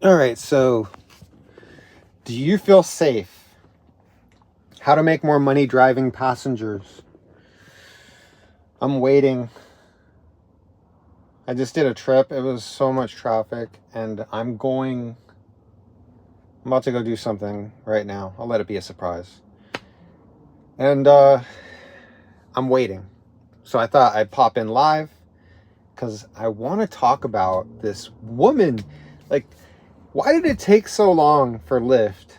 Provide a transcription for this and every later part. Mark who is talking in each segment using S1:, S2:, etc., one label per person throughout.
S1: All right, so do you feel safe? How to make more money driving passengers? I'm waiting. I just did a trip. It was so much traffic, and I'm about to go do something right now. I'll let it be a surprise. And I'm waiting. So I thought I'd pop in live because I want to talk about this woman. Like, why did it take so long for Lyft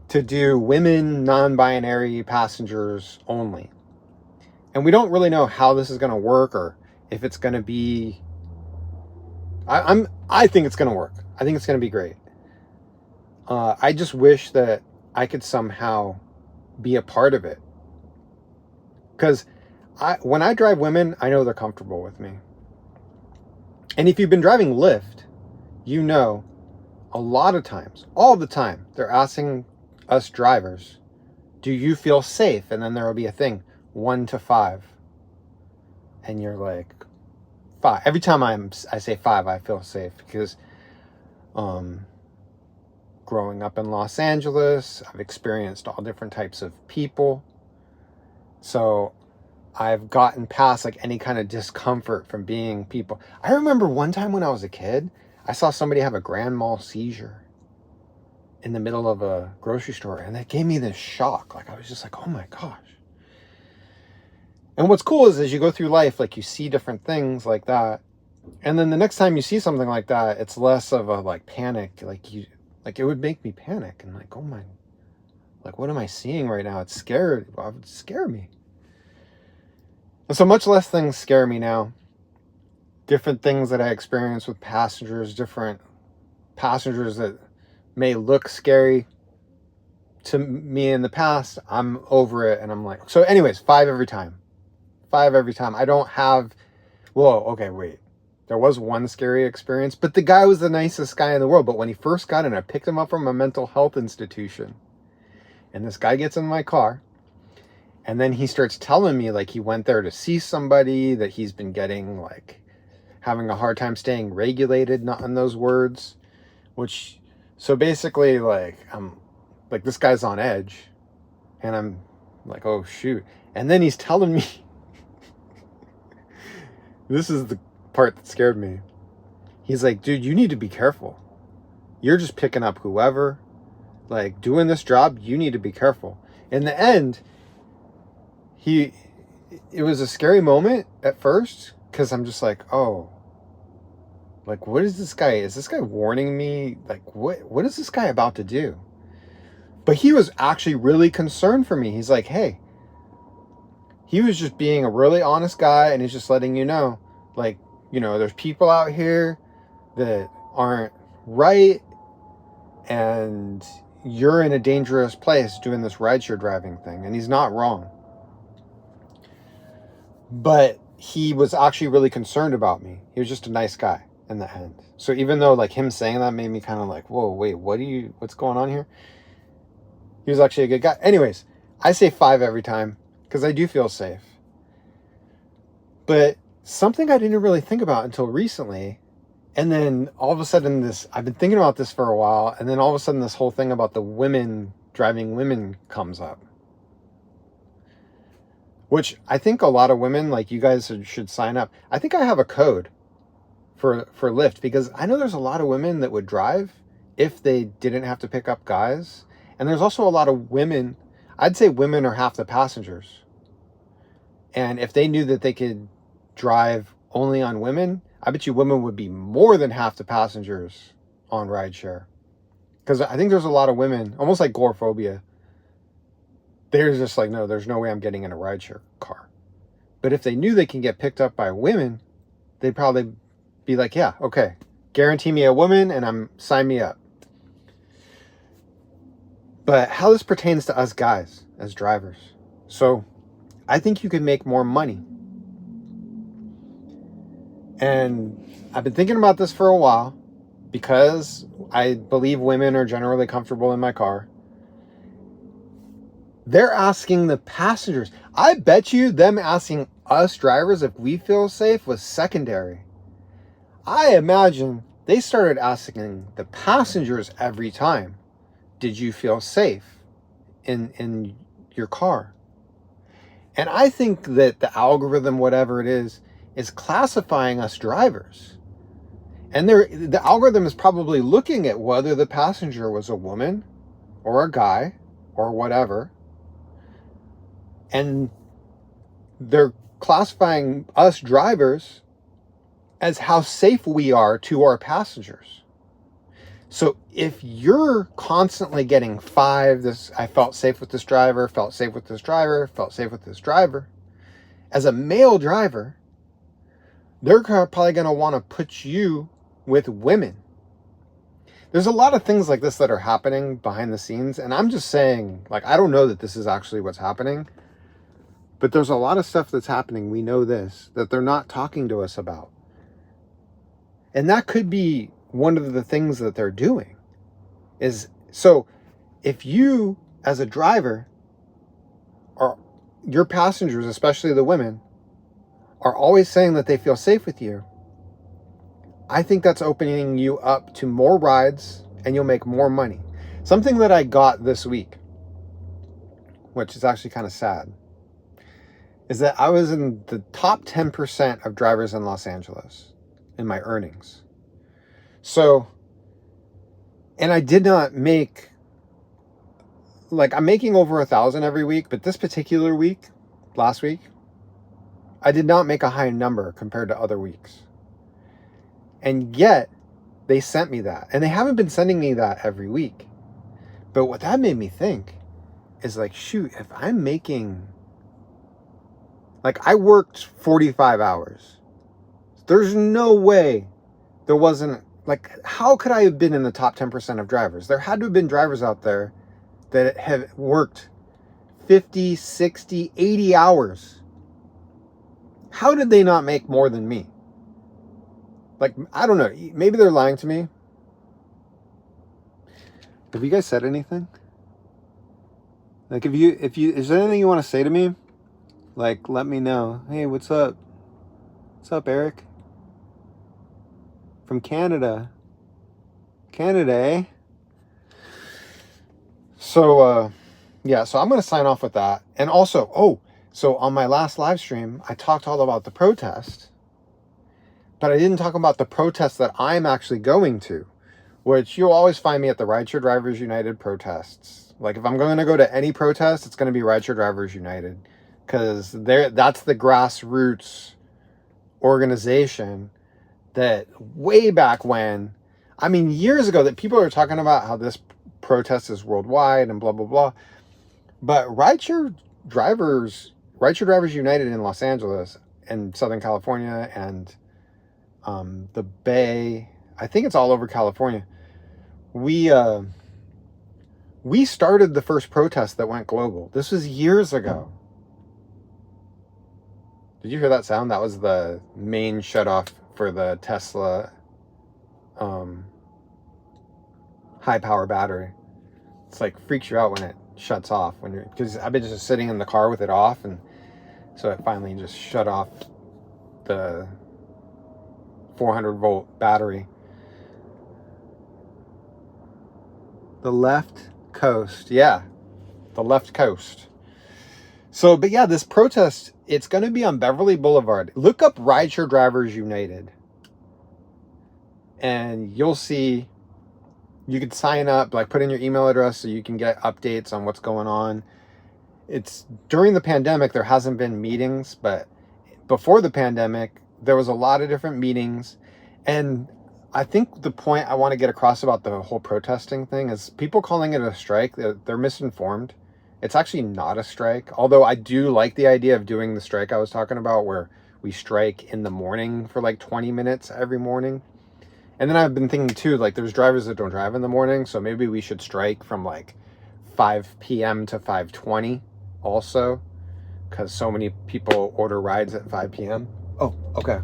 S1: to do women non-binary passengers only? And we don't really know how this is going to work or if it's going to be. I think it's going to work. I think it's going to be great. I just wish that I could somehow be a part of it, because when I drive women, I know they're comfortable with me. And if you've been driving Lyft, you know a lot of times, all the time, they're asking us drivers, "Do you feel safe?" And then there will be a thing, 1 to 5, and you're like, 5. Every time I say 5, I feel safe because growing up in Los Angeles, I've experienced all different types of people. So I've gotten past like any kind of discomfort from being people. I remember one time when I was a kid, I saw somebody have a grand mal seizure in the middle of a grocery store, and that gave me this shock. Like, I was just like, oh my gosh. And what's cool is as you go through life, like, you see different things like that. And then the next time you see something like that, it's less of a like panic. Like it would make me panic and like, oh my, like, what am I seeing right now? It's scared. It would scare me. And so much less things scare me now. Different things that I experience with passengers, different passengers that may look scary to me in the past, I'm over it and I'm like, so anyways, 5 every time. 5 every time. I don't have, whoa, okay, wait. There was one scary experience, but the guy was the nicest guy in the world. But when he first got in, I picked him up from a mental health institution. And this guy gets in my car. And then he starts telling me like he went there to see somebody, that he's been getting like having a hard time staying regulated, not in those words. Which, so basically like, I'm like, this guy's on edge. And I'm like, oh shoot. And then he's telling me, this is the part that scared me. He's like, dude, you need to be careful. You're just picking up whoever. Like, doing this job, you need to be careful. In the end, it was a scary moment at first, because I'm just like, oh, like, what is this guy? Is this guy warning me? Like, what is this guy about to do? But he was actually really concerned for me. He's like, hey, he was just being a really honest guy, and he's just letting you know, like, you know, there's people out here that aren't right, and you're in a dangerous place doing this rideshare driving thing. And he's not wrong. But he was actually really concerned about me. He was just a nice guy in the end. So even though like him saying that made me kind of like, whoa, wait, what's going on here? He was actually a good guy. Anyways, I say 5 every time because I do feel safe. But something I didn't really think about until recently, and then all of a sudden I've been thinking about this for a while, and then all of a sudden this whole thing about the women driving women comes up. Which I think a lot of women, like you guys, should sign up. I think I have a code for Lyft, because I know there's a lot of women that would drive if they didn't have to pick up guys. And there's also a lot of women, I'd say women are half the passengers. And if they knew that they could drive only on women, I bet you women would be more than half the passengers on rideshare. Because I think there's a lot of women, almost like agoraphobia. They're just like, no, there's no way I'm getting in a rideshare car. But if they knew they can get picked up by women, they'd probably be like, yeah, okay, guarantee me a woman and sign me up. But how this pertains to us guys as drivers. So I think you could make more money. And I've been thinking about this for a while because I believe women are generally comfortable in my car. They're asking the passengers. I bet you them asking us drivers if we feel safe was secondary. I imagine they started asking the passengers every time, did you feel safe in your car? And I think that the algorithm, whatever it is classifying us drivers. And the algorithm is probably looking at whether the passenger was a woman or a guy or whatever. And they're classifying us drivers as how safe we are to our passengers. So if you're constantly getting 5, I felt safe with this driver, felt safe with this driver, felt safe with this driver, as a male driver, they're probably going to want to put you with women. There's a lot of things like this that are happening behind the scenes. And I'm just saying, like, I don't know that this is actually what's happening, but there's a lot of stuff that's happening. We know this, that they're not talking to us about. And that could be one of the things that they're doing is, so if you as a driver or your passengers, especially the women, are always saying that they feel safe with you, I think that's opening you up to more rides and you'll make more money. Something that I got this week, which is actually kind of sad, is that I was in the top 10% of drivers in Los Angeles in my earnings. So, and I did not make, like, I'm making over 1,000 every week, but this particular week, last week, I did not make a high number compared to other weeks. And yet, they sent me that. And they haven't been sending me that every week. But what that made me think is, like, shoot, if I'm making, like, I worked 45 hours. There's no way there wasn't, like, how could I have been in the top 10% of drivers? There had to have been drivers out there that have worked 50, 60, 80 hours. How did they not make more than me? Like, I don't know. Maybe they're lying to me. Have you guys said anything? Like, if you, is there anything you want to say to me? Like, let me know. Hey, what's up? What's up, Eric? From Canada. Canada, eh? So, yeah, so I'm going to sign off with that. And also, so on my last live stream, I talked all about the protest, but I didn't talk about the protest that I'm actually going to, which you'll always find me at the Rideshare Drivers United protests. Like, if I'm going to go to any protest, it's going to be Rideshare Drivers United, because that's the grassroots organization that way back when, I mean, years ago, that people are talking about how this protest is worldwide and blah, blah, blah. But Rideshare Drivers United in Los Angeles and Southern California and the Bay, I think it's all over California. We started the first protest that went global. This was years ago. Did you hear that sound? That was the main shutoff for the Tesla high power battery. It's like freaks you out when it shuts off, because I've been just sitting in the car with it off, and so it finally just shut off the 400 volt battery. The left coast, yeah, the left coast. So, but yeah, this protest, it's going to be on Beverly Boulevard. Look up Rideshare Drivers United, and you'll see. You could sign up, like put in your email address so you can get updates on what's going on. It's during the pandemic, there hasn't been meetings, but before the pandemic, there was a lot of different meetings. And I think the point I want to get across about the whole protesting thing is people calling it a strike, they're misinformed. It's actually not a strike, although I do like the idea of doing the strike I was talking about, where we strike in the morning for like 20 minutes every morning. And then I've been thinking too, like, there's drivers that don't drive in the morning, so maybe we should strike from like 5 p.m. to 5:20 also, because so many people order rides at 5 p.m. Oh, okay.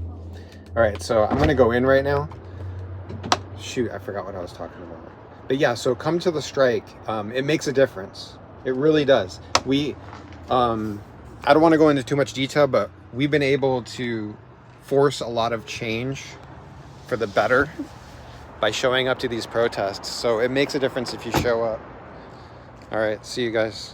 S1: All right, so I'm gonna go in right now. Shoot, I forgot what I was talking about. But yeah, so come to the strike. It makes a difference. It really does. I don't want to go into too much detail, but we've been able to force a lot of change for the better by showing up to these protests. So it makes a difference if you show up. All right, see you guys.